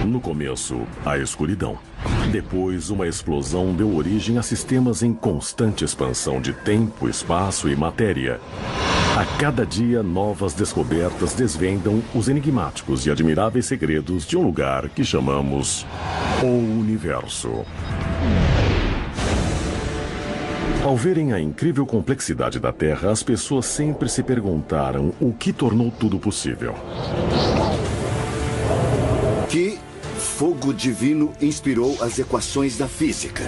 No começo, a escuridão. Depois, uma explosão deu origem a sistemas em constante expansão de tempo, espaço e matéria. A cada dia, novas descobertas desvendam os enigmáticos e admiráveis segredos de um lugar que chamamos o Universo. Ao verem a incrível complexidade da Terra, as pessoas sempre se perguntaram o que tornou tudo possível. Que fogo divino inspirou as equações da física?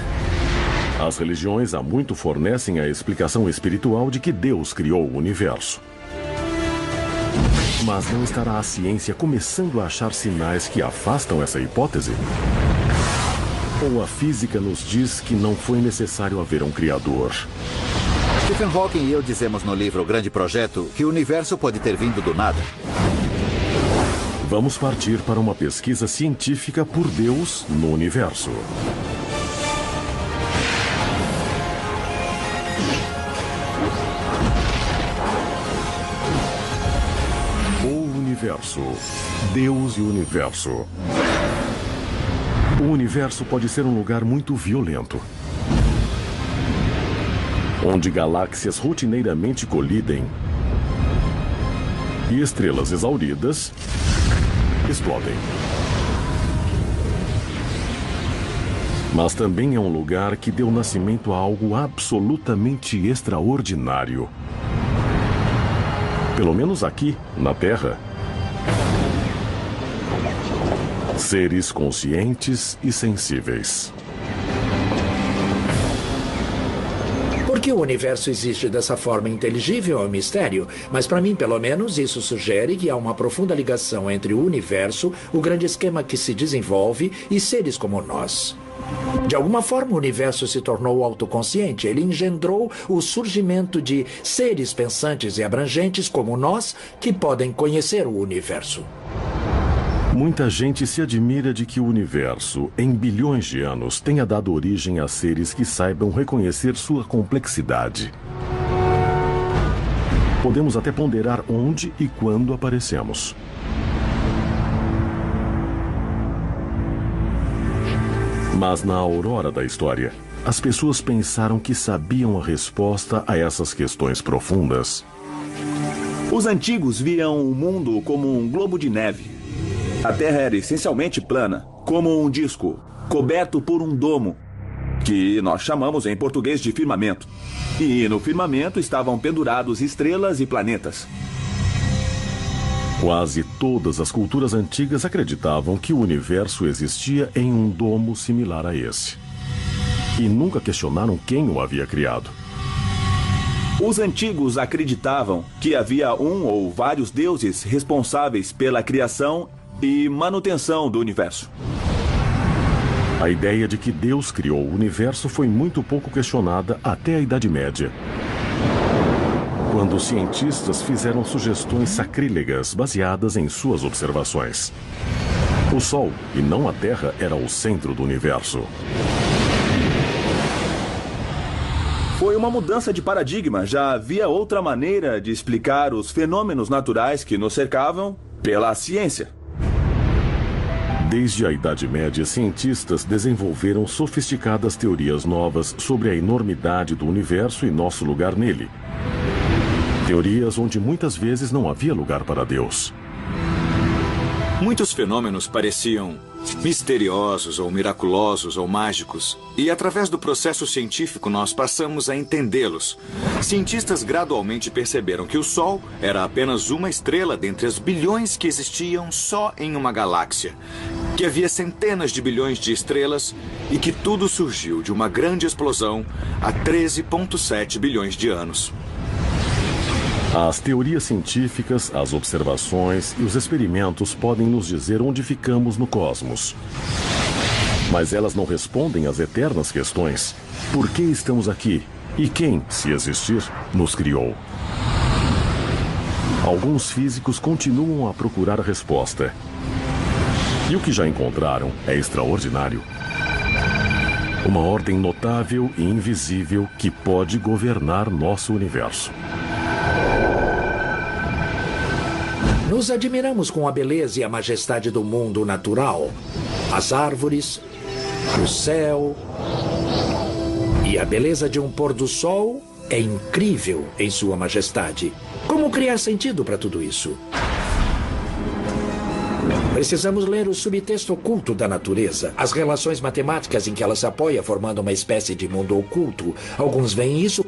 As religiões há muito fornecem a explicação espiritual de que Deus criou o universo. Mas não estará a ciência começando a achar sinais que afastam essa hipótese? Ou a física nos diz que não foi necessário haver um criador? Stephen Hawking e eu dizemos no livro O Grande Projeto que o universo pode ter vindo do nada. Vamos partir para uma pesquisa científica por Deus no universo. O universo. Deus e o universo. O universo pode ser um lugar muito violento, onde galáxias rotineiramente colidem e estrelas exauridas explodem. Mas também é um lugar que deu nascimento a algo absolutamente extraordinário. Pelo menos aqui, na Terra. Seres conscientes e sensíveis. Por que o universo existe dessa forma inteligível é um mistério, mas para mim, pelo menos, isso sugere que há uma profunda ligação entre o universo, o grande esquema que se desenvolve e seres como nós. De alguma forma, o universo se tornou autoconsciente. Ele engendrou o surgimento de seres pensantes e abrangentes como nós que podem conhecer o universo. Muita gente se admira de que o universo, em bilhões de anos, tenha dado origem a seres que saibam reconhecer sua complexidade. Podemos até ponderar onde e quando aparecemos. Mas na aurora da história, as pessoas pensaram que sabiam a resposta a essas questões profundas. Os antigos viam o mundo como um globo de neve. A Terra era essencialmente plana, como um disco, coberto por um domo, que nós chamamos em português de firmamento. E no firmamento estavam pendurados estrelas e planetas. Quase todas as culturas antigas acreditavam que o universo existia em um domo similar a esse. E nunca questionaram quem o havia criado. Os antigos acreditavam que havia um ou vários deuses responsáveis pela criação e manutenção do universo. A ideia de que Deus criou o universo foi muito pouco questionada até a Idade Média, quando os cientistas fizeram sugestões sacrílegas baseadas em suas observações. O Sol, e não a Terra, era o centro do universo. Foi uma mudança de paradigma. Já havia outra maneira de explicar os fenômenos naturais que nos cercavam pela ciência. Desde a Idade Média, cientistas desenvolveram sofisticadas teorias novas sobre a enormidade do universo e nosso lugar nele. Teorias onde muitas vezes não havia lugar para Deus. Muitos fenômenos pareciam misteriosos ou miraculosos ou mágicos. E através do processo científico nós passamos a entendê-los. Cientistas gradualmente perceberam que o Sol era apenas uma estrela dentre as bilhões que existiam só em uma galáxia. Que havia centenas de bilhões de estrelas e que tudo surgiu de uma grande explosão há 13,7 bilhões de anos. As teorias científicas, as observações e os experimentos podem nos dizer onde ficamos no cosmos. Mas elas não respondem às eternas questões. Por que estamos aqui? E quem, se existir, nos criou? Alguns físicos continuam a procurar a resposta. E o que já encontraram é extraordinário. Uma ordem notável e invisível que pode governar nosso universo. Nos admiramos com a beleza e a majestade do mundo natural. As árvores, o céu e a beleza de um pôr do sol é incrível em sua majestade. Como criar sentido para tudo isso? Precisamos ler o subtexto oculto da natureza, as relações matemáticas em que ela se apoia, formando uma espécie de mundo oculto. Alguns veem isso.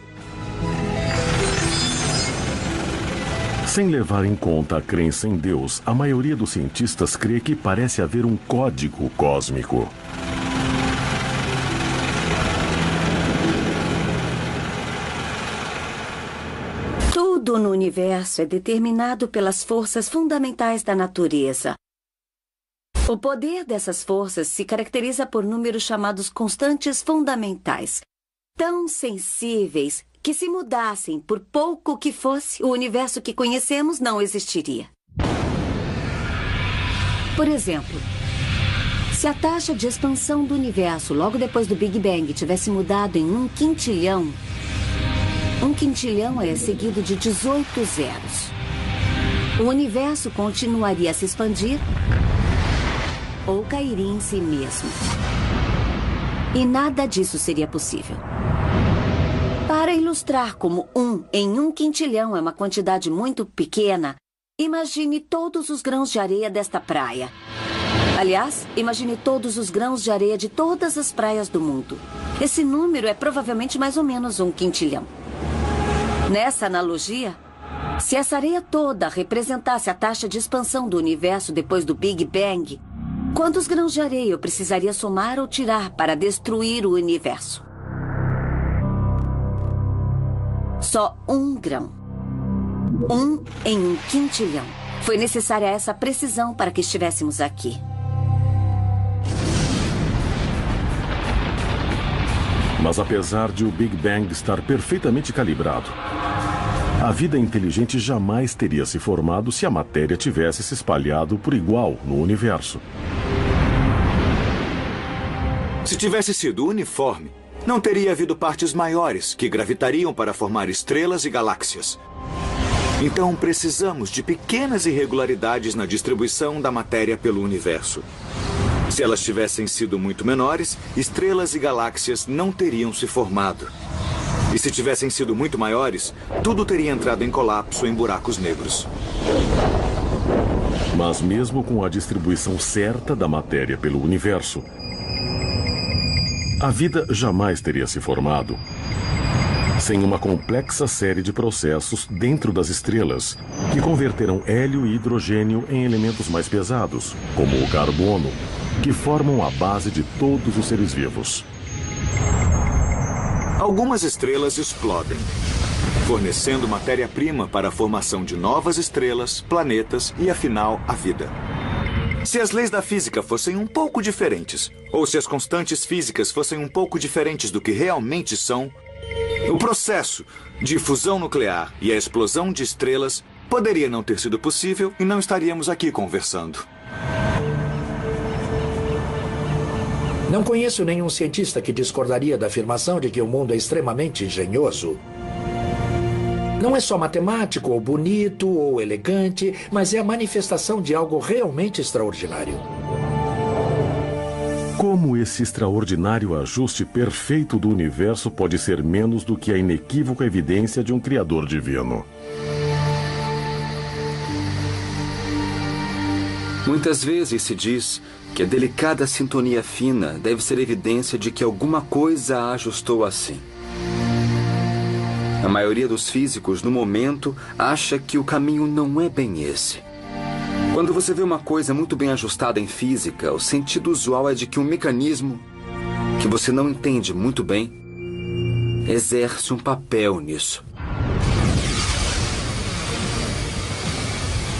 Sem levar em conta a crença em Deus, a maioria dos cientistas crê que parece haver um código cósmico. Tudo no universo é determinado pelas forças fundamentais da natureza. O poder dessas forças se caracteriza por números chamados constantes fundamentais, tão sensíveis que, se mudassem por pouco que fosse, o universo que conhecemos não existiria. Por exemplo, se a taxa de expansão do universo logo depois do Big Bang tivesse mudado em 1 quintilhão, 1 quintilhão é seguido de 18 zeros. O universo continuaria a se expandir ou cairia em si mesmo. E nada disso seria possível. Para ilustrar como 1 em 1 quintilhão é uma quantidade muito pequena, imagine todos os grãos de areia desta praia. Aliás, imagine todos os grãos de areia de todas as praias do mundo. Esse número é provavelmente mais ou menos 1 quintilhão. Nessa analogia, se essa areia toda representasse a taxa de expansão do universo depois do Big Bang, quantos grãos de areia eu precisaria somar ou tirar para destruir o universo? Só 1 grão. 1 em 1 quintilhão. Foi necessária essa precisão para que estivéssemos aqui. Mas apesar de o Big Bang estar perfeitamente calibrado, a vida inteligente jamais teria se formado se a matéria tivesse se espalhado por igual no universo. Se tivesse sido uniforme, não teria havido partes maiores que gravitariam para formar estrelas e galáxias. Então precisamos de pequenas irregularidades na distribuição da matéria pelo universo. Se elas tivessem sido muito menores, estrelas e galáxias não teriam se formado. E se tivessem sido muito maiores, tudo teria entrado em colapso em buracos negros. Mas mesmo com a distribuição certa da matéria pelo universo, a vida jamais teria se formado sem uma complexa série de processos dentro das estrelas que converteram hélio e hidrogênio em elementos mais pesados, como o carbono, que formam a base de todos os seres vivos. Algumas estrelas explodem, fornecendo matéria-prima para a formação de novas estrelas, planetas e, afinal, a vida. Se as leis da física fossem um pouco diferentes, ou se as constantes físicas fossem um pouco diferentes do que realmente são, o processo de fusão nuclear e a explosão de estrelas poderia não ter sido possível e não estaríamos aqui conversando. Não conheço nenhum cientista que discordaria da afirmação de que o mundo é extremamente engenhoso. Não é só matemático, ou bonito, ou elegante, mas é a manifestação de algo realmente extraordinário. Como esse extraordinário ajuste perfeito do universo pode ser menos do que a inequívoca evidência de um Criador divino? Muitas vezes se diz que a delicada sintonia fina deve ser evidência de que alguma coisa a ajustou assim. A maioria dos físicos, no momento, acha que o caminho não é bem esse. Quando você vê uma coisa muito bem ajustada em física, o sentido usual é de que um mecanismo que você não entende muito bem exerce um papel nisso.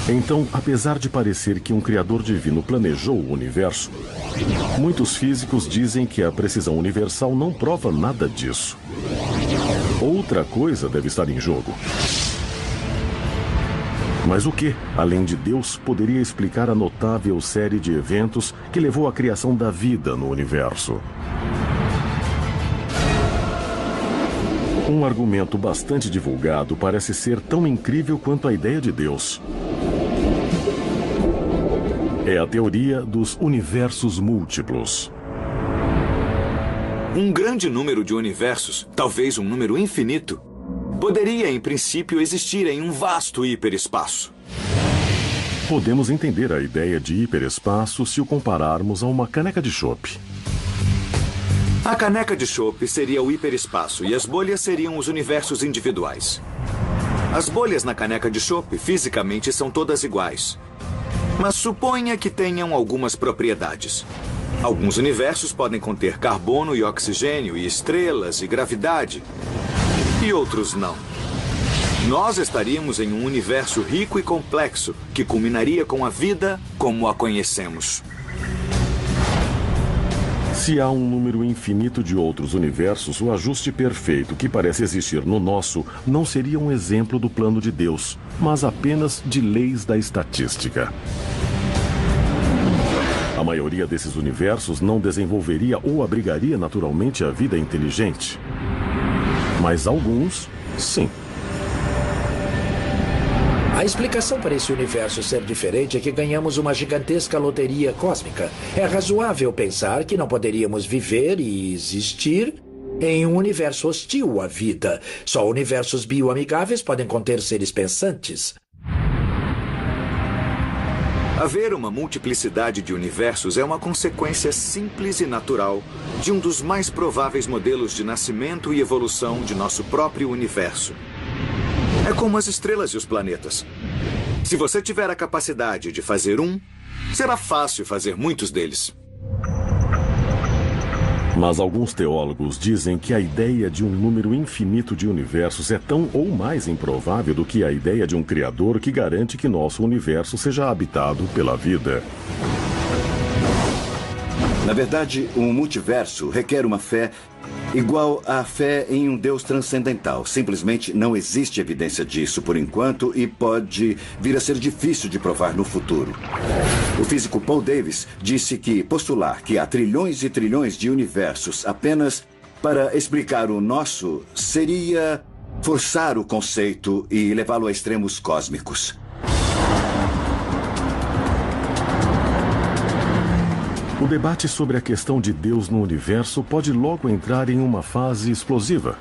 Então, apesar de parecer que um Criador divino planejou o universo, muitos físicos dizem que a precisão universal não prova nada disso. Outra coisa deve estar em jogo. Mas o que, além de Deus, poderia explicar a notável série de eventos que levou à criação da vida no universo? Um argumento bastante divulgado parece ser tão incrível quanto a ideia de Deus. É a teoria dos universos múltiplos. Um grande número de universos, talvez um número infinito, poderia, em princípio, existir em um vasto hiperespaço. Podemos entender a ideia de hiperespaço se o compararmos a uma caneca de chope. A caneca de chope seria o hiperespaço e as bolhas seriam os universos individuais. As bolhas na caneca de chope fisicamente são todas iguais. Mas suponha que tenham algumas propriedades. Alguns universos podem conter carbono e oxigênio e estrelas e gravidade. E outros não. Nós estaríamos em um universo rico e complexo que culminaria com a vida como a conhecemos. Se há um número infinito de outros universos, o ajuste perfeito que parece existir no nosso não seria um exemplo do plano de Deus, mas apenas de leis da estatística. A maioria desses universos não desenvolveria ou abrigaria naturalmente a vida inteligente. Mas alguns, sim. A explicação para esse universo ser diferente é que ganhamos uma gigantesca loteria cósmica. É razoável pensar que não poderíamos viver e existir em um universo hostil à vida. Só universos bioamigáveis podem conter seres pensantes. Haver uma multiplicidade de universos é uma consequência simples e natural de um dos mais prováveis modelos de nascimento e evolução de nosso próprio universo. É como as estrelas e os planetas. Se você tiver a capacidade de fazer um, será fácil fazer muitos deles. Mas alguns teólogos dizem que a ideia de um número infinito de universos é tão ou mais improvável do que a ideia de um criador que garante que nosso universo seja habitado pela vida. Na verdade, um multiverso requer uma fé igual à fé em um Deus transcendental. Simplesmente não existe evidência disso por enquanto e pode vir a ser difícil de provar no futuro. O físico Paul Davies disse que postular que há trilhões e trilhões de universos apenas para explicar o nosso seria forçar o conceito e levá-lo a extremos cósmicos. O debate sobre a questão de Deus no universo pode logo entrar em uma fase explosiva.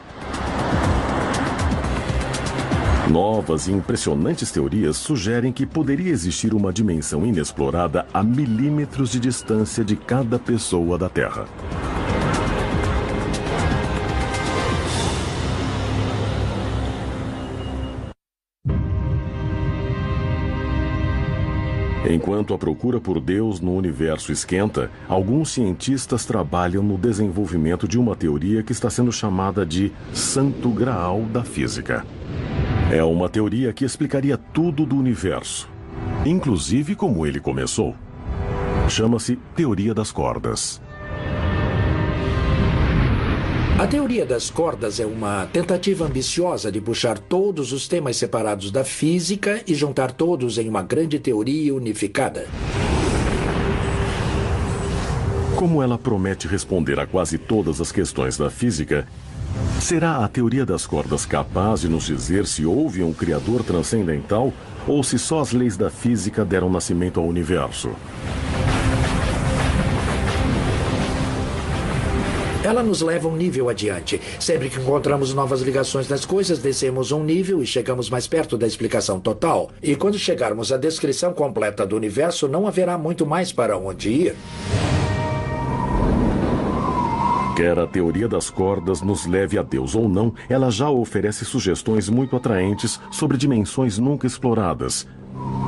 Novas e impressionantes teorias sugerem que poderia existir uma dimensão inexplorada a milímetros de distância de cada pessoa da Terra. Enquanto a procura por Deus no universo esquenta, alguns cientistas trabalham no desenvolvimento de uma teoria que está sendo chamada de Santo Graal da Física. É uma teoria que explicaria tudo do universo, inclusive como ele começou. Chama-se Teoria das Cordas. A teoria das cordas é uma tentativa ambiciosa de puxar todos os temas separados da física e juntar todos em uma grande teoria unificada. Como ela promete responder a quase todas as questões da física, será a teoria das cordas capaz de nos dizer se houve um criador transcendental ou se só as leis da física deram nascimento ao universo? Ela nos leva um nível adiante. Sempre que encontramos novas ligações das coisas, descemos um nível e chegamos mais perto da explicação total. E quando chegarmos à descrição completa do universo, não haverá muito mais para onde ir. Quer a teoria das cordas nos leve a Deus ou não, ela já oferece sugestões muito atraentes sobre dimensões nunca exploradas,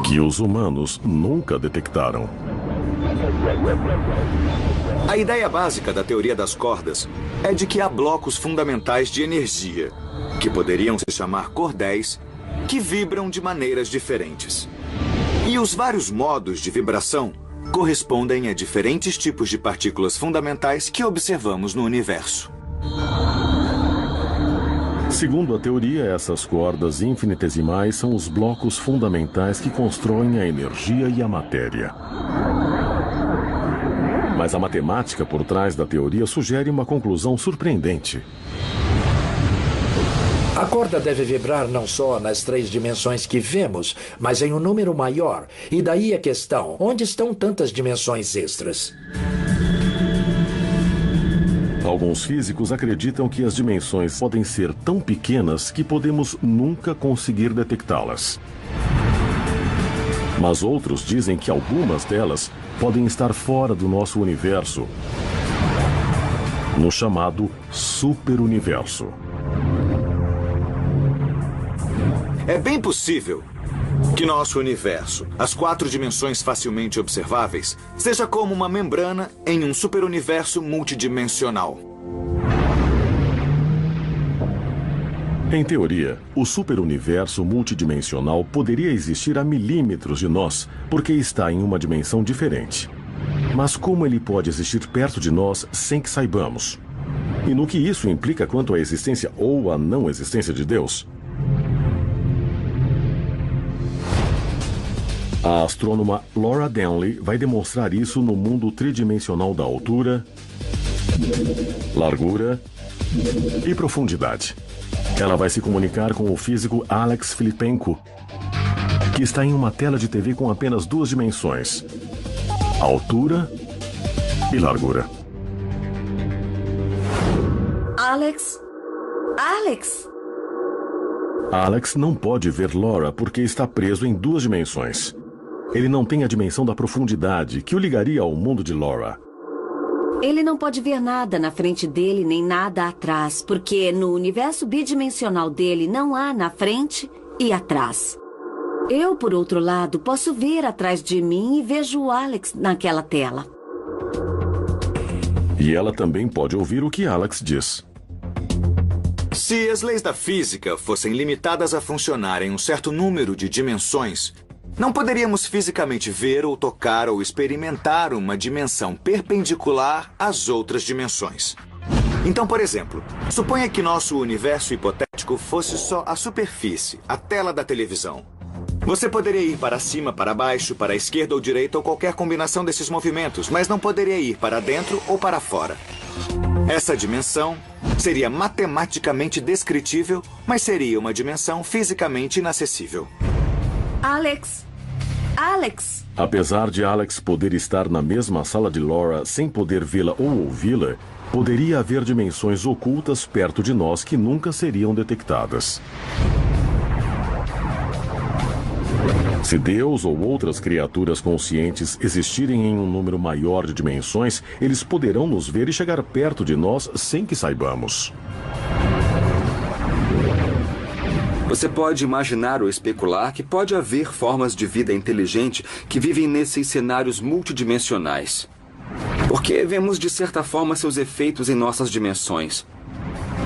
que os humanos nunca detectaram. A ideia básica da teoria das cordas é de que há blocos fundamentais de energia, que poderiam se chamar cordéis, que vibram de maneiras diferentes. E os vários modos de vibração correspondem a diferentes tipos de partículas fundamentais que observamos no universo. Segundo a teoria, essas cordas infinitesimais são os blocos fundamentais que constroem a energia e a matéria. Mas a matemática por trás da teoria sugere uma conclusão surpreendente. A corda deve vibrar não só nas 3 dimensões que vemos, mas em um número maior. E daí a questão: onde estão tantas dimensões extras? Alguns físicos acreditam que as dimensões podem ser tão pequenas que podemos nunca conseguir detectá-las. Mas outros dizem que algumas delas podem estar fora do nosso universo, no chamado superuniverso. É bem possível que nosso universo, as 4 dimensões facilmente observáveis, seja como uma membrana em um superuniverso multidimensional. Em teoria, o superuniverso multidimensional poderia existir a milímetros de nós, porque está em uma dimensão diferente. Mas como ele pode existir perto de nós sem que saibamos? E no que isso implica quanto à existência ou à não existência de Deus? A astrônoma Laura Denley vai demonstrar isso no mundo tridimensional da altura, largura e profundidade. Ela vai se comunicar com o físico Alex Filipenko, que está em uma tela de TV com apenas 2 dimensões: altura e largura. Alex? Alex não pode ver Laura porque está preso em 2 dimensões. Ele não tem a dimensão da profundidade que o ligaria ao mundo de Laura. Ele não pode ver nada na frente dele nem nada atrás, porque no universo bidimensional dele não há na frente e atrás. Eu, por outro lado, posso ver atrás de mim e vejo o Alex naquela tela. E ela também pode ouvir o que Alex diz. Se as leis da física fossem limitadas a funcionar em um certo número de dimensões, não poderíamos fisicamente ver ou tocar ou experimentar uma dimensão perpendicular às outras dimensões. Então, por exemplo, suponha que nosso universo hipotético fosse só a superfície, a tela da televisão. Você poderia ir para cima, para baixo, para a esquerda ou direita ou qualquer combinação desses movimentos, mas não poderia ir para dentro ou para fora. Essa dimensão seria matematicamente descritível, mas seria uma dimensão fisicamente inacessível. Alex! Apesar de Alex poder estar na mesma sala de Laura sem poder vê-la ou ouvi-la, poderia haver dimensões ocultas perto de nós que nunca seriam detectadas. Se Deus ou outras criaturas conscientes existirem em um número maior de dimensões, eles poderão nos ver e chegar perto de nós sem que saibamos. Você pode imaginar ou especular que pode haver formas de vida inteligente que vivem nesses cenários multidimensionais. Porque vemos de certa forma seus efeitos em nossas dimensões.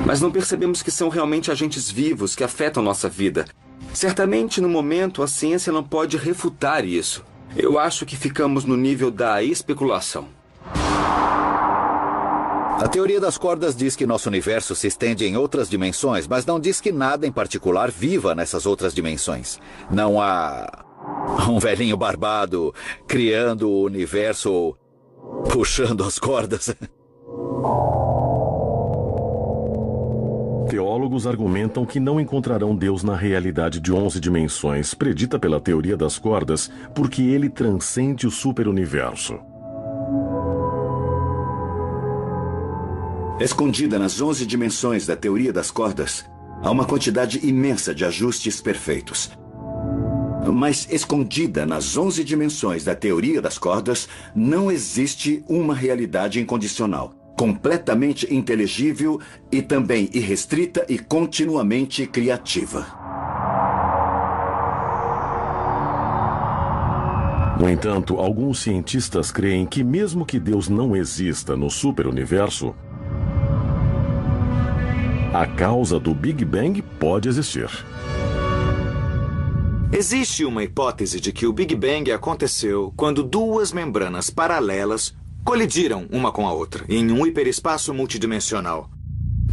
Mas não percebemos que são realmente agentes vivos que afetam nossa vida. Certamente, no momento, a ciência não pode refutar isso. Eu acho que ficamos no nível da especulação. A teoria das cordas diz que nosso universo se estende em outras dimensões, mas não diz que nada em particular viva nessas outras dimensões. Não há um velhinho barbado criando o universo ou puxando as cordas. Teólogos argumentam que não encontrarão Deus na realidade de 11 dimensões, predita pela teoria das cordas, porque ele transcende o superuniverso. Escondida nas 11 dimensões da teoria das cordas, há uma quantidade imensa de ajustes perfeitos. Mas escondida nas 11 dimensões da teoria das cordas, não existe uma realidade incondicional, completamente inteligível e também irrestrita e continuamente criativa. No entanto, alguns cientistas creem que mesmo que Deus não exista no superuniverso, a causa do Big Bang pode existir. Existe uma hipótese de que o Big Bang aconteceu quando 2 membranas paralelas colidiram uma com a outra, em um hiperespaço multidimensional.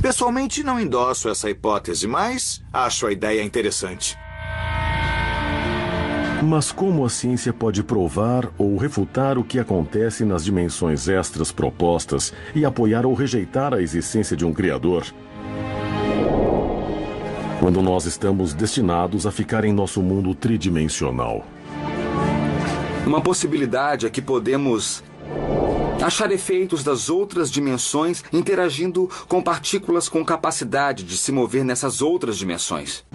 Pessoalmente, não endosso essa hipótese, mas acho a ideia interessante. Mas como a ciência pode provar ou refutar o que acontece nas dimensões extras propostas e apoiar ou rejeitar a existência de um Criador? quando nós estamos destinados a ficar em nosso mundo tridimensional. Uma possibilidade é que podemos achar efeitos das outras dimensões interagindo com partículas com capacidade de se mover nessas outras dimensões.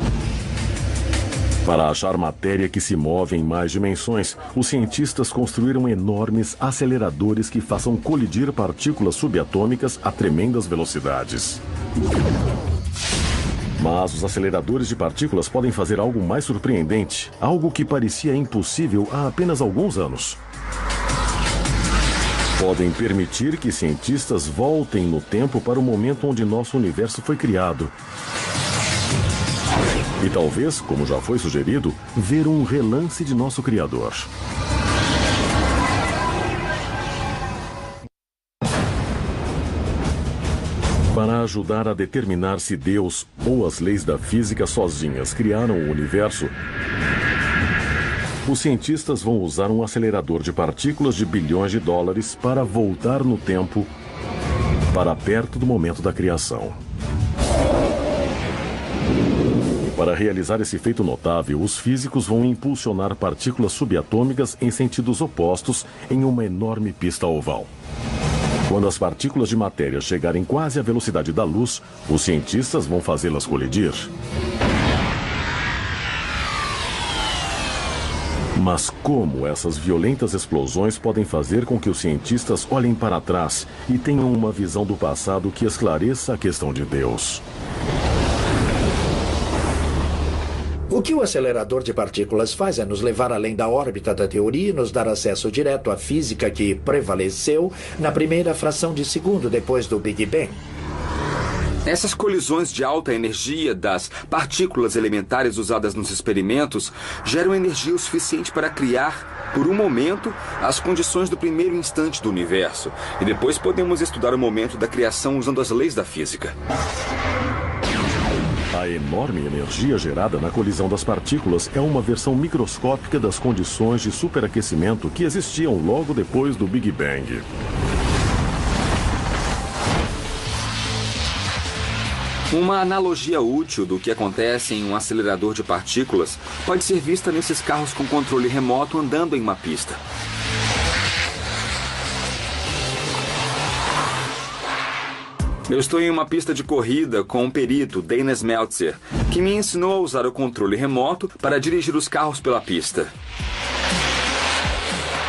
Para achar matéria que se move em mais dimensões, os cientistas construíram enormes aceleradores que façam colidir partículas subatômicas a tremendas velocidades. Mas os aceleradores de partículas podem fazer algo mais surpreendente, algo que parecia impossível há apenas alguns anos. Podem permitir que cientistas voltem no tempo para o momento onde nosso universo foi criado. E talvez, como já foi sugerido, ver um relance de nosso Criador. Para ajudar a determinar se Deus ou as leis da física sozinhas criaram o universo, os cientistas vão usar um acelerador de partículas de bilhões de dólares para voltar no tempo para perto do momento da criação. Para realizar esse feito notável, os físicos vão impulsionar partículas subatômicas em sentidos opostos em uma enorme pista oval. Quando as partículas de matéria chegarem quase à velocidade da luz, os cientistas vão fazê-las colidir. Mas como essas violentas explosões podem fazer com que os cientistas olhem para trás e tenham uma visão do passado que esclareça a questão de Deus? O que o acelerador de partículas faz é nos levar além da órbita da teoria e nos dar acesso direto à física que prevaleceu na primeira fração de segundo depois do Big Bang. Essas colisões de alta energia das partículas elementares usadas nos experimentos geram energia o suficiente para criar, por um momento, as condições do primeiro instante do universo. E depois podemos estudar o momento da criação usando as leis da física. A enorme energia gerada na colisão das partículas é uma versão microscópica das condições de superaquecimento que existiam logo depois do Big Bang. Uma analogia útil do que acontece em um acelerador de partículas pode ser vista nesses carros com controle remoto andando em uma pista. Eu estou em uma pista de corrida com um perito, Dana Smeltzer, que me ensinou a usar o controle remoto para dirigir os carros pela pista.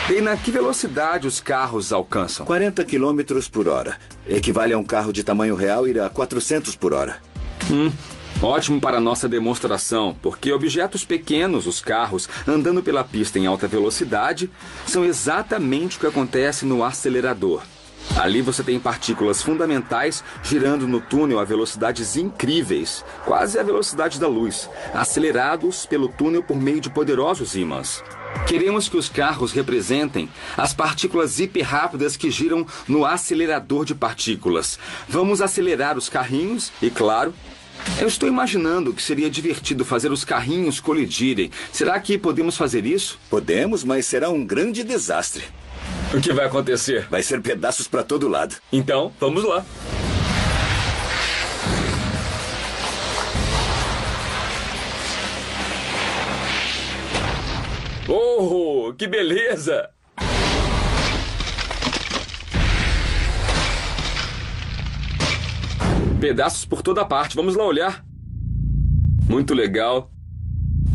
Dana, que velocidade os carros alcançam? 40 km por hora. Equivale a um carro de tamanho real ir a 400 por hora. Ótimo para a nossa demonstração, porque objetos pequenos, os carros, andando pela pista em alta velocidade, são exatamente o que acontece no acelerador. Ali você tem partículas fundamentais girando no túnel a velocidades incríveis, quase a velocidade da luz, acelerados pelo túnel por meio de poderosos ímãs. Queremos que os carros representem as partículas hiperrápidas que giram no acelerador de partículas. Vamos acelerar os carrinhos e, claro, eu estou imaginando que seria divertido fazer os carrinhos colidirem. Será que podemos fazer isso? Podemos, mas será um grande desastre. O que vai acontecer? Vai ser pedaços para todo lado. Então, vamos lá. Oh, que beleza! Pedaços por toda parte. Vamos lá olhar. Muito legal.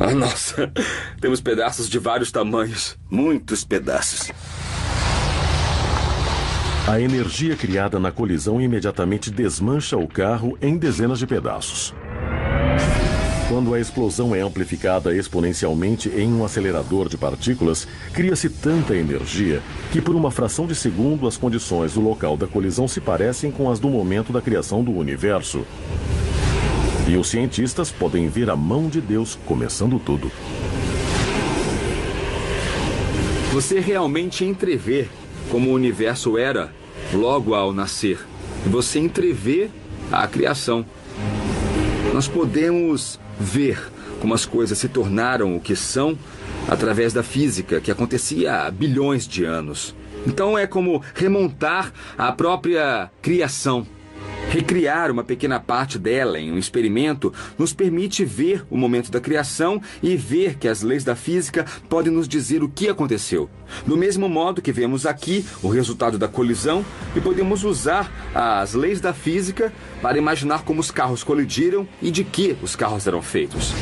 Ah, nossa. Temos pedaços de vários tamanhos. Muitos pedaços. A energia criada na colisão imediatamente desmancha o carro em dezenas de pedaços. Quando a explosão é amplificada exponencialmente em um acelerador de partículas, cria-se tanta energia que por uma fração de segundo as condições do local da colisão se parecem com as do momento da criação do universo. E os cientistas podem ver a mão de Deus começando tudo. Você realmente entrevê como o universo era logo ao nascer. Você entrevê a criação. Nós podemos ver como as coisas se tornaram o que são através da física que acontecia há bilhões de anos. Então é como remontar a própria criação. Recriar uma pequena parte dela em um experimento nos permite ver o momento da criação e ver que as leis da física podem nos dizer o que aconteceu. Do mesmo modo que vemos aqui o resultado da colisão e podemos usar as leis da física para imaginar como os carros colidiram e de que os carros eram feitos.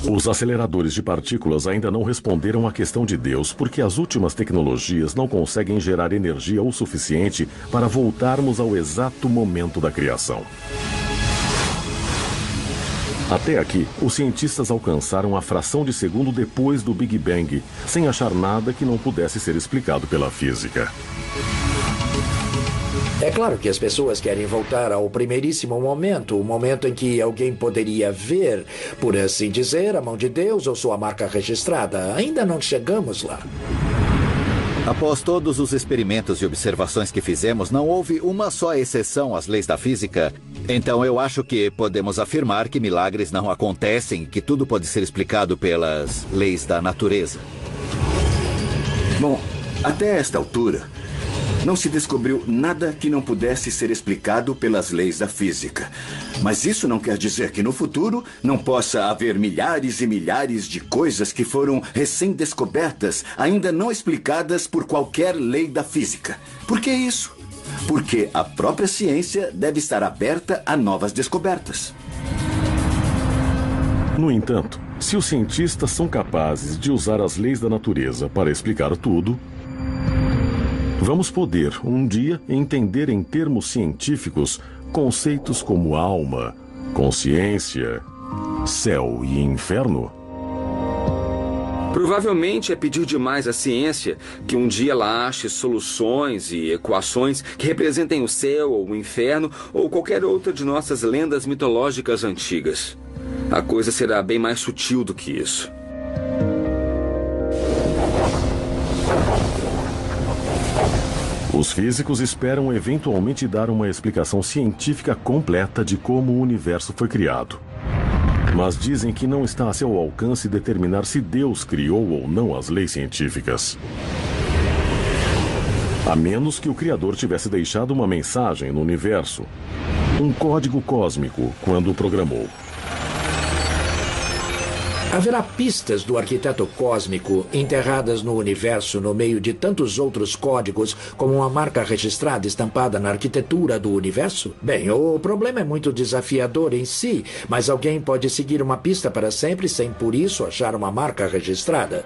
Os aceleradores de partículas ainda não responderam à questão de Deus porque as últimas tecnologias não conseguem gerar energia o suficiente para voltarmos ao exato momento da criação. Até aqui, os cientistas alcançaram a fração de segundo depois do Big Bang, sem achar nada que não pudesse ser explicado pela física. É claro que as pessoas querem voltar ao primeiríssimo momento, o momento em que alguém poderia ver, por assim dizer, a mão de Deus ou sua marca registrada. Ainda não chegamos lá. Após todos os experimentos e observações que fizemos, não houve uma só exceção às leis da física. Então eu acho que podemos afirmar que milagres não acontecem, que tudo pode ser explicado pelas leis da natureza. Bom, até esta altura, não se descobriu nada que não pudesse ser explicado pelas leis da física. Mas isso não quer dizer que no futuro não possa haver milhares e milhares de coisas que foram recém-descobertas, ainda não explicadas por qualquer lei da física. Por que isso? Porque a própria ciência deve estar aberta a novas descobertas. No entanto, se os cientistas são capazes de usar as leis da natureza para explicar tudo, vamos poder, um dia, entender em termos científicos conceitos como alma, consciência, céu e inferno? Provavelmente é pedir demais à ciência que um dia ela ache soluções e equações que representem o céu ou o inferno ou qualquer outra de nossas lendas mitológicas antigas. A coisa será bem mais sutil do que isso. Os físicos esperam eventualmente dar uma explicação científica completa de como o universo foi criado. Mas dizem que não está a seu alcance determinar se Deus criou ou não as leis científicas. A menos que o Criador tivesse deixado uma mensagem no universo, um código cósmico, quando o programou. Haverá pistas do arquiteto cósmico enterradas no universo no meio de tantos outros códigos como uma marca registrada estampada na arquitetura do universo? Bem, o problema é muito desafiador em si, mas alguém pode seguir uma pista para sempre sem por isso achar uma marca registrada.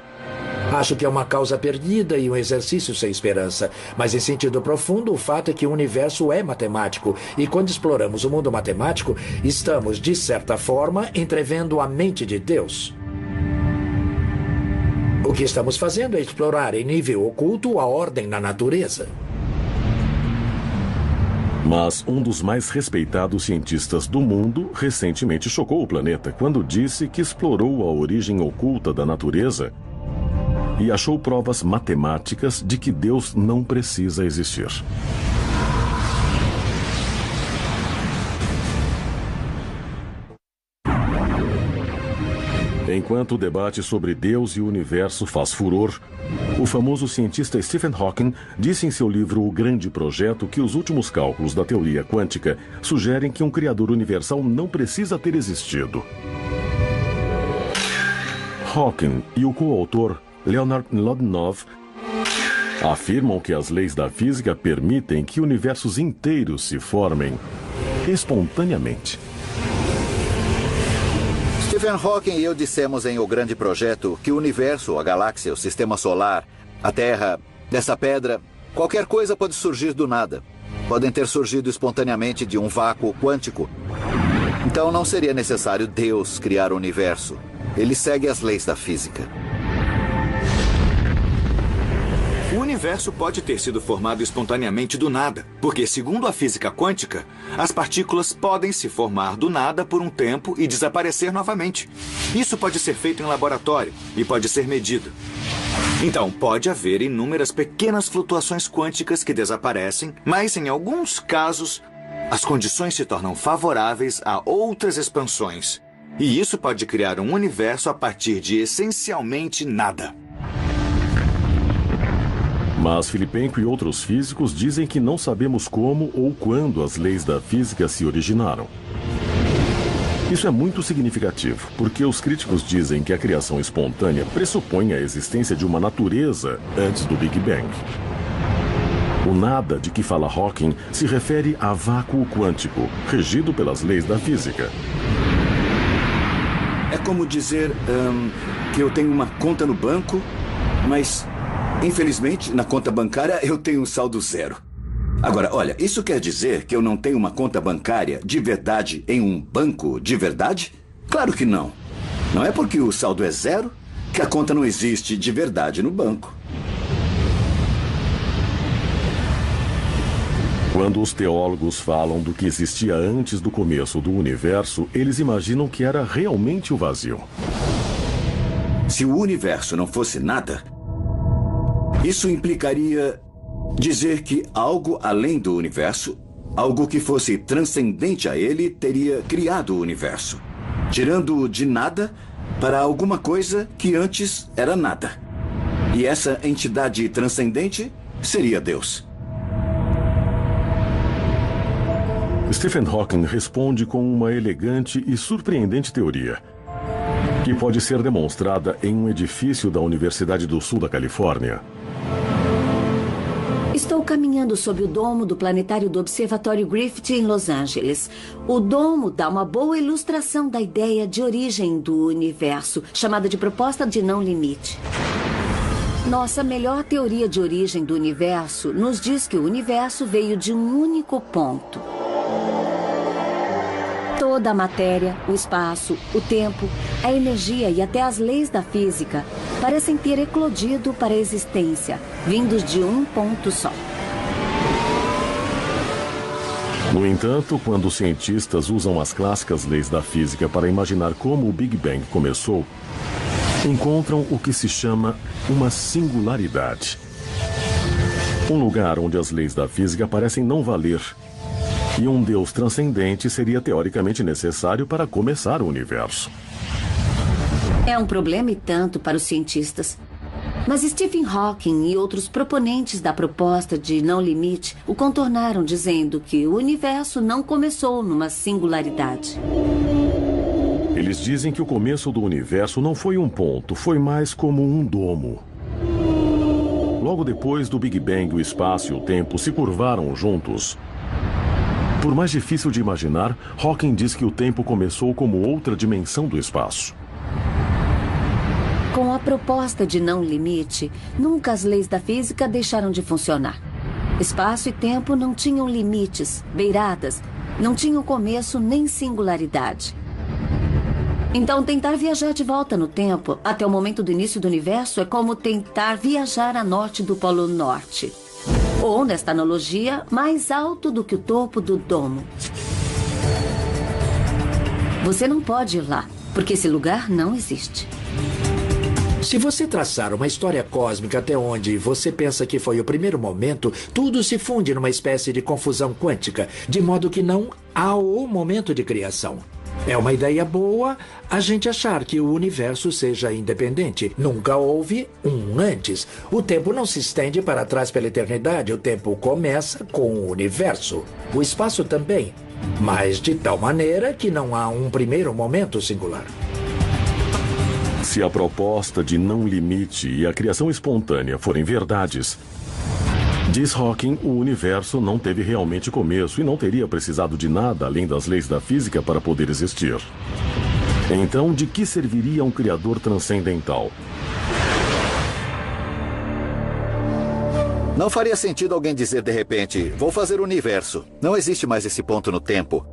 Acho que é uma causa perdida e um exercício sem esperança. Mas em sentido profundo, o fato é que o universo é matemático. E quando exploramos o mundo matemático, estamos, de certa forma, entrevendo a mente de Deus. O que estamos fazendo é explorar em nível oculto a ordem na natureza. Mas um dos mais respeitados cientistas do mundo recentemente chocou o planeta quando disse que explorou a origem oculta da natureza e achou provas matemáticas de que Deus não precisa existir. Enquanto o debate sobre Deus e o universo faz furor, o famoso cientista Stephen Hawking disse em seu livro O Grande Projeto que os últimos cálculos da teoria quântica sugerem que um criador universal não precisa ter existido. Hawking e o coautor Leonard Mlodinow afirmam que as leis da física permitem que universos inteiros se formem espontaneamente. Stephen Hawking e eu dissemos em O Grande Projeto que o universo, a galáxia, o sistema solar, a Terra, essa pedra, qualquer coisa pode surgir do nada. Podem ter surgido espontaneamente de um vácuo quântico. Então não seria necessário Deus criar o universo. Ele segue as leis da física. O universo pode ter sido formado espontaneamente do nada, porque, segundo a física quântica, as partículas podem se formar do nada por um tempo e desaparecer novamente. Isso pode ser feito em laboratório e pode ser medido. Então, pode haver inúmeras pequenas flutuações quânticas que desaparecem, mas, em alguns casos, as condições se tornam favoráveis a outras expansões. E isso pode criar um universo a partir de essencialmente nada. Mas Filipenko e outros físicos dizem que não sabemos como ou quando as leis da física se originaram. Isso é muito significativo, porque os críticos dizem que a criação espontânea pressupõe a existência de uma natureza antes do Big Bang. O nada de que fala Hawking se refere a vácuo quântico, regido pelas leis da física. É como dizer que eu tenho uma conta no banco, mas, infelizmente, na conta bancária eu tenho um saldo zero. Agora, olha, isso quer dizer que eu não tenho uma conta bancária de verdade em um banco de verdade? Claro que não. Não é porque o saldo é zero que a conta não existe de verdade no banco. Quando os teólogos falam do que existia antes do começo do universo, eles imaginam que era realmente o vazio. Se o universo não fosse nada, isso implicaria dizer que algo além do universo, algo que fosse transcendente a ele, teria criado o universo, tirando-o de nada para alguma coisa que antes era nada. E essa entidade transcendente seria Deus. Stephen Hawking responde com uma elegante e surpreendente teoria, que pode ser demonstrada em um edifício da Universidade do Sul da Califórnia. Estou caminhando sob o domo do planetário do Observatório Griffith em Los Angeles. O domo dá uma boa ilustração da ideia de origem do universo, chamada de proposta de não limite. Nossa melhor teoria de origem do universo nos diz que o universo veio de um único ponto. Toda a matéria, o espaço, o tempo, a energia e até as leis da física parecem ter eclodido para a existência, vindos de um ponto só. No entanto, quando os cientistas usam as clássicas leis da física para imaginar como o Big Bang começou, encontram o que se chama uma singularidade. Um lugar onde as leis da física parecem não valer. E um Deus transcendente seria teoricamente necessário para começar o universo. É um problema e tanto para os cientistas. Mas Stephen Hawking e outros proponentes da proposta de não limite o contornaram dizendo que o universo não começou numa singularidade. Eles dizem que o começo do universo não foi um ponto, foi mais como um domo. Logo depois do Big Bang, o espaço e o tempo se curvaram juntos. Por mais difícil de imaginar, Hawking diz que o tempo começou como outra dimensão do espaço. Com a proposta de não limite, nunca as leis da física deixaram de funcionar. Espaço e tempo não tinham limites, beiradas, não tinham começo nem singularidade. Então, tentar viajar de volta no tempo, até o momento do início do universo, é como tentar viajar a norte do Polo Norte. Ou, nesta analogia, mais alto do que o topo do domo. Você não pode ir lá, porque esse lugar não existe. Se você traçar uma história cósmica até onde você pensa que foi o primeiro momento, tudo se funde numa espécie de confusão quântica, de modo que não há o momento de criação. É uma ideia boa a gente achar que o universo seja independente. Nunca houve um antes. O tempo não se estende para trás pela eternidade. O tempo começa com o universo. O espaço também. Mas de tal maneira que não há um primeiro momento singular. Se a proposta de não limite e a criação espontânea forem verdades, diz Hawking, o universo não teve realmente começo e não teria precisado de nada além das leis da física para poder existir. Então, de que serviria um criador transcendental? Não faria sentido alguém dizer de repente, vou fazer o universo. Não existe mais esse ponto no tempo.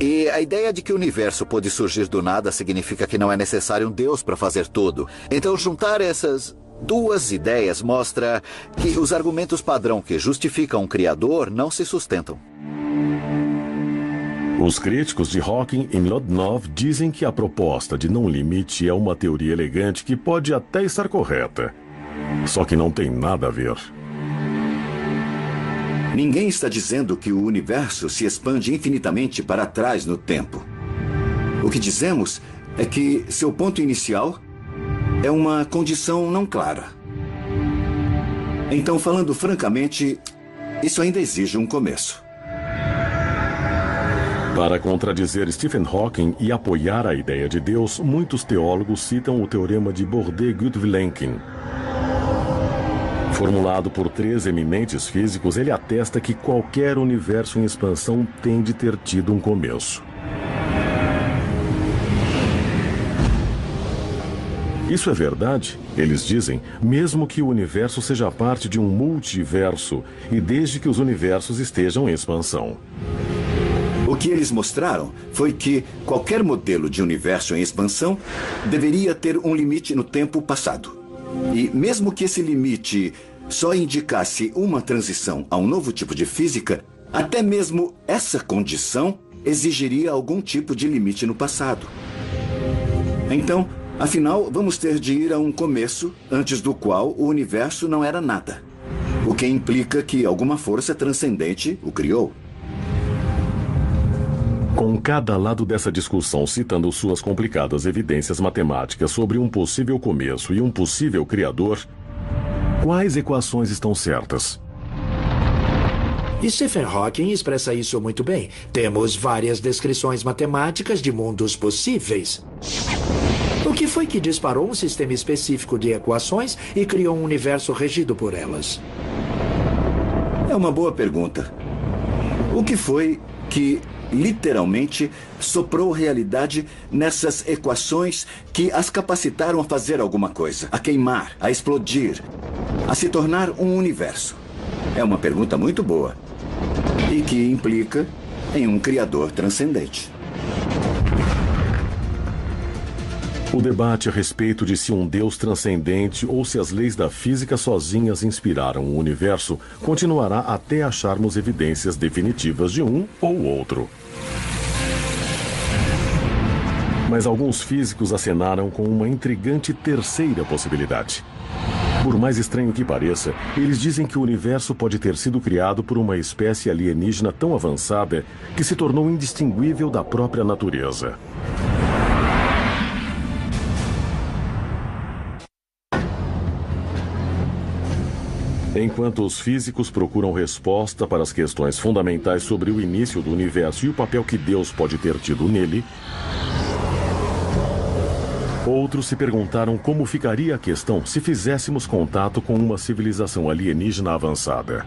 E a ideia de que o universo pode surgir do nada significa que não é necessário um Deus para fazer tudo. Então, juntar essas duas ideias mostra que os argumentos padrão que justificam um criador não se sustentam. Os críticos de Hawking e Mlodinow dizem que a proposta de não limite é uma teoria elegante que pode até estar correta. Só que não tem nada a ver. Ninguém está dizendo que o universo se expande infinitamente para trás no tempo. O que dizemos é que seu ponto inicial é uma condição não clara. Então, falando francamente, isso ainda exige um começo. Para contradizer Stephen Hawking e apoiar a ideia de Deus, muitos teólogos citam o teorema de Borde-Gutwilenken. Formulado por 3 eminentes físicos, ele atesta que qualquer universo em expansão tem de ter tido um começo. Isso é verdade, eles dizem, mesmo que o universo seja parte de um multiverso e desde que os universos estejam em expansão. O que eles mostraram foi que qualquer modelo de universo em expansão deveria ter um limite no tempo passado. E mesmo que esse limite só indicasse uma transição a um novo tipo de física, até mesmo essa condição exigiria algum tipo de limite no passado. Então, afinal, vamos ter de ir a um começo antes do qual o universo não era nada. O que implica que alguma força transcendente o criou. Com cada lado dessa discussão citando suas complicadas evidências matemáticas sobre um possível começo e um possível criador, quais equações estão certas? Stephen Hawking expressa isso muito bem. Temos várias descrições matemáticas de mundos possíveis. O que foi que disparou um sistema específico de equações e criou um universo regido por elas? É uma boa pergunta. O que foi que literalmente soprou realidade nessas equações que as capacitaram a fazer alguma coisa, a queimar, a explodir, a se tornar um universo? É uma pergunta muito boa e que implica em um criador transcendente. O debate a respeito de se um Deus transcendente ou se as leis da física sozinhas inspiraram o universo continuará até acharmos evidências definitivas de um ou outro. Mas alguns físicos acenaram com uma intrigante terceira possibilidade. Por mais estranho que pareça, eles dizem que o universo pode ter sido criado por uma espécie alienígena tão avançada que se tornou indistinguível da própria natureza. Enquanto os físicos procuram resposta para as questões fundamentais sobre o início do universo e o papel que Deus pode ter tido nele, outros se perguntaram como ficaria a questão se fizéssemos contato com uma civilização alienígena avançada.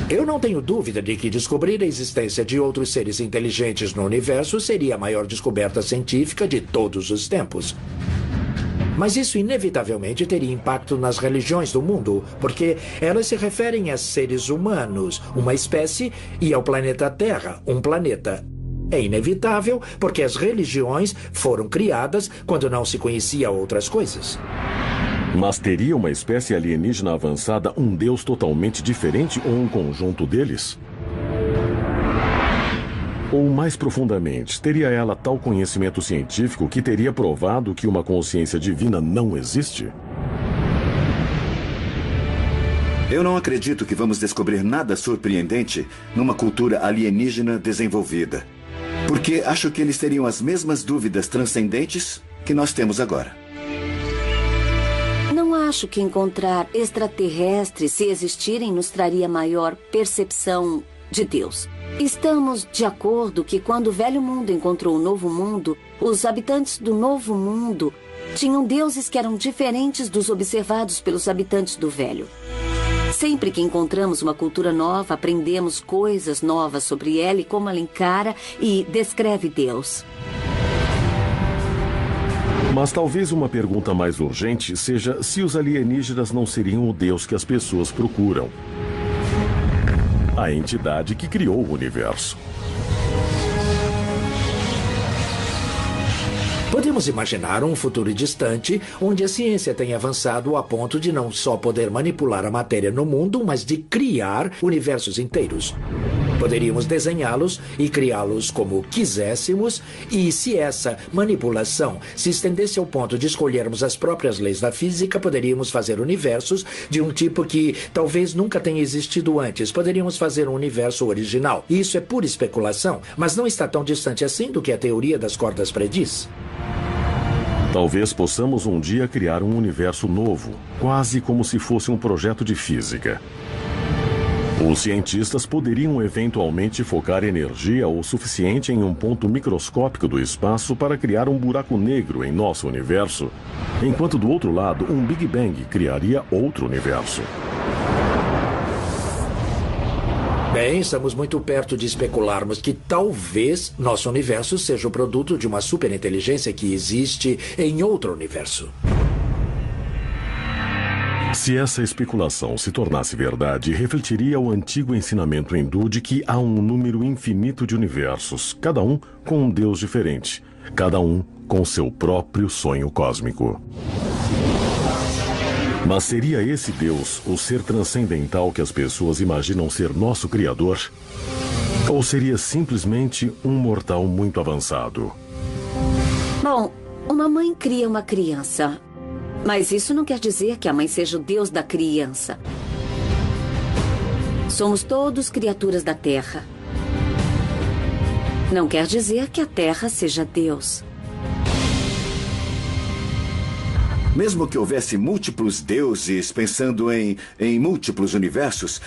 Eu não tenho dúvida de que descobrir a existência de outros seres inteligentes no universo seria a maior descoberta científica de todos os tempos. Mas isso inevitavelmente teria impacto nas religiões do mundo, porque elas se referem a seres humanos, uma espécie, e ao planeta Terra, um planeta. É inevitável, porque as religiões foram criadas quando não se conhecia outras coisas. Mas teria uma espécie alienígena avançada um Deus totalmente diferente ou um conjunto deles? Ou mais profundamente, teria ela tal conhecimento científico que teria provado que uma consciência divina não existe? Eu não acredito que vamos descobrir nada surpreendente numa cultura alienígena desenvolvida. Porque acho que eles teriam as mesmas dúvidas transcendentes que nós temos agora. Não acho que encontrar extraterrestres, se existirem, nos traria maior percepção de Deus. Estamos de acordo que quando o velho mundo encontrou o novo mundo, os habitantes do novo mundo tinham deuses que eram diferentes dos observados pelos habitantes do velho. Sempre que encontramos uma cultura nova, aprendemos coisas novas sobre ela e como ela encara e descreve Deus. Mas talvez uma pergunta mais urgente seja se os alienígenas não seriam o Deus que as pessoas procuram. A entidade que criou o universo. Podemos imaginar um futuro distante onde a ciência tenha avançado a ponto de não só poder manipular a matéria no mundo, mas de criar universos inteiros. Poderíamos desenhá-los e criá-los como quiséssemos, e se essa manipulação se estendesse ao ponto de escolhermos as próprias leis da física, poderíamos fazer universos de um tipo que talvez nunca tenha existido antes. Poderíamos fazer um universo original. Isso é pura especulação, mas não está tão distante assim do que a teoria das cordas prediz. Talvez possamos um dia criar um universo novo, quase como se fosse um projeto de física. Os cientistas poderiam eventualmente focar energia o suficiente em um ponto microscópico do espaço para criar um buraco negro em nosso universo, enquanto do outro lado um Big Bang criaria outro universo. Bem, estamos muito perto de especularmos que talvez nosso universo seja o produto de uma superinteligência que existe em outro universo. Se essa especulação se tornasse verdade, refletiria o antigo ensinamento hindu de que há um número infinito de universos, cada um com um Deus diferente, cada um com seu próprio sonho cósmico. Mas seria esse Deus o ser transcendental que as pessoas imaginam ser nosso Criador? Ou seria simplesmente um mortal muito avançado? Bom, uma mãe cria uma criança. Mas isso não quer dizer que a mãe seja o Deus da criança. Somos todos criaturas da Terra. Não quer dizer que a Terra seja Deus. Mesmo que houvesse múltiplos deuses pensando em múltiplos universos,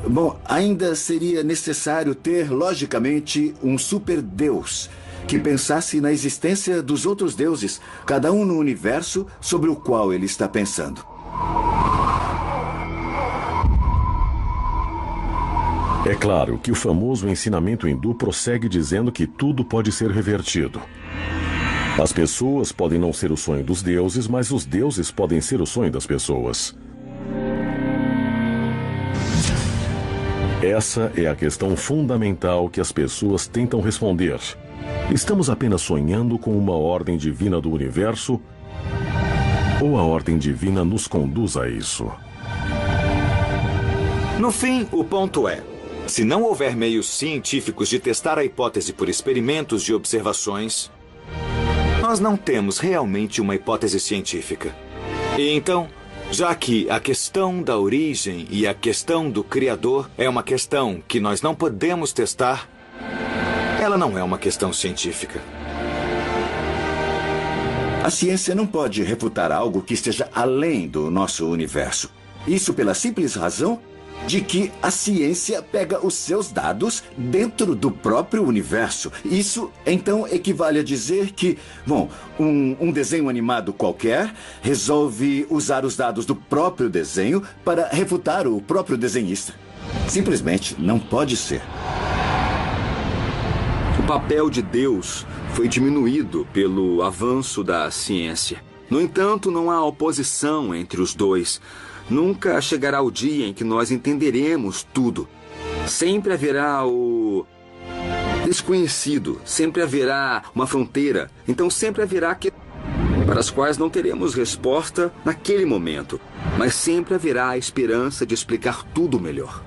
bom, ainda seria necessário ter, logicamente, um superdeus que pensasse na existência dos outros deuses, cada um no universo sobre o qual ele está pensando. É claro que o famoso ensinamento hindu prossegue dizendo que tudo pode ser revertido. As pessoas podem não ser o sonho dos deuses, mas os deuses podem ser o sonho das pessoas. Essa é a questão fundamental que as pessoas tentam responder. Estamos apenas sonhando com uma ordem divina do universo? Ou a ordem divina nos conduz a isso? No fim, o ponto é: se não houver meios científicos de testar a hipótese por experimentos de observações, nós não temos realmente uma hipótese científica. E então, já que a questão da origem e a questão do Criador é uma questão que nós não podemos testar, ela não é uma questão científica. A ciência não pode refutar algo que esteja além do nosso universo. Isso pela simples razão de que a ciência pega os seus dados dentro do próprio universo. Isso, então, equivale a dizer que, bom, um desenho animado qualquer resolve usar os dados do próprio desenho para refutar o próprio desenhista. Simplesmente não pode ser. O papel de Deus foi diminuído pelo avanço da ciência. No entanto, não há oposição entre os dois. Nunca chegará o dia em que nós entenderemos tudo. Sempre haverá o desconhecido, sempre haverá uma fronteira. Então sempre haverá para as quais não teremos resposta naquele momento. Mas sempre haverá a esperança de explicar tudo melhor.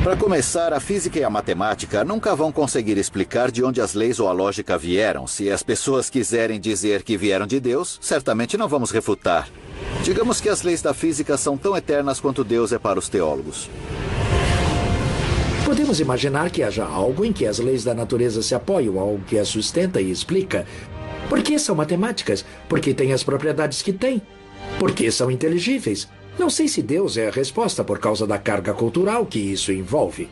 Para começar, a física e a matemática nunca vão conseguir explicar de onde as leis ou a lógica vieram. Se as pessoas quiserem dizer que vieram de Deus, certamente não vamos refutar. Digamos que as leis da física são tão eternas quanto Deus é para os teólogos. Podemos imaginar que haja algo em que as leis da natureza se apoiam, algo que as sustenta e explica. Por que são matemáticas? Porque têm as propriedades que têm. Porque são inteligíveis. Não sei se Deus é a resposta por causa da carga cultural que isso envolve.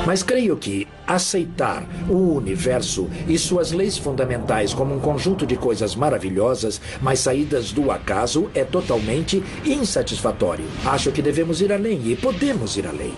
Mas creio que aceitar o universo e suas leis fundamentais como um conjunto de coisas maravilhosas, mas saídas do acaso, é totalmente insatisfatório. Acho que devemos ir além e podemos ir além.